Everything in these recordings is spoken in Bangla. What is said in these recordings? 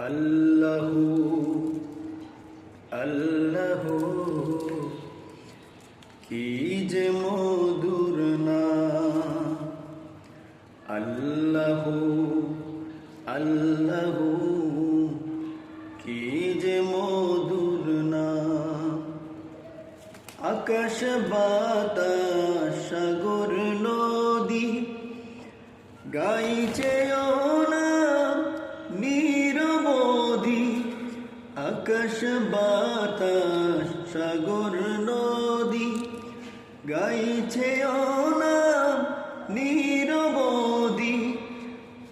আল্লাহু আল্লাহু কি যে মধুর নাম। আল্লাহু আল্লাহু কি যে মধুর নাম। আকাশ বাতাস সাগর নদী গাইছে নাম নিরবধি। আকাশ বাতাস সাগর নদী গাইছে নাম নিরবধি।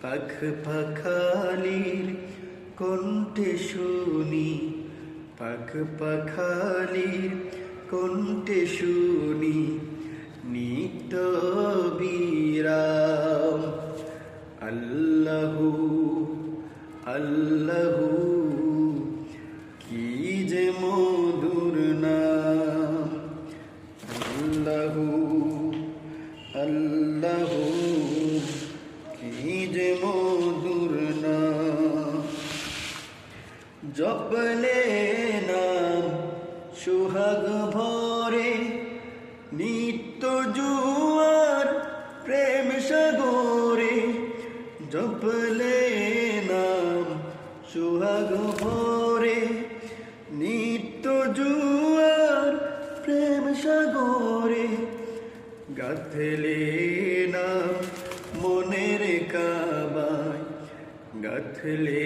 পাখ পাখালির কণ্ঠে শুনি, পাখ পাখালির কণ্ঠে শুনি নিত্য বিরাম। আল্লাহু আল্লাহু কি যে মধুর নাম। আল্লাহু আল্লাহু কি যে মধুর নাম। জপলে নাম সুহাগ ভরে নিত্য জুয়ার প্রেম সাগরে। জপলে নাম সুহাগ ভরে নিত্য জুয়ার প্রেম সাগরে। গাথলে নাম মনের কাবায়, গাথলে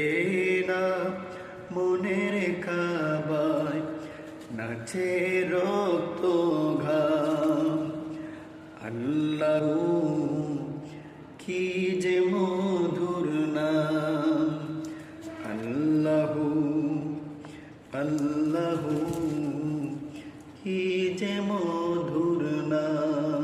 নাম মনের কাবায় নাচে রক্ত ঘাম। আল্লাহু কি যে মধুর নাম। আল্লাহু আল্লাহু কি যে মধুর নাম।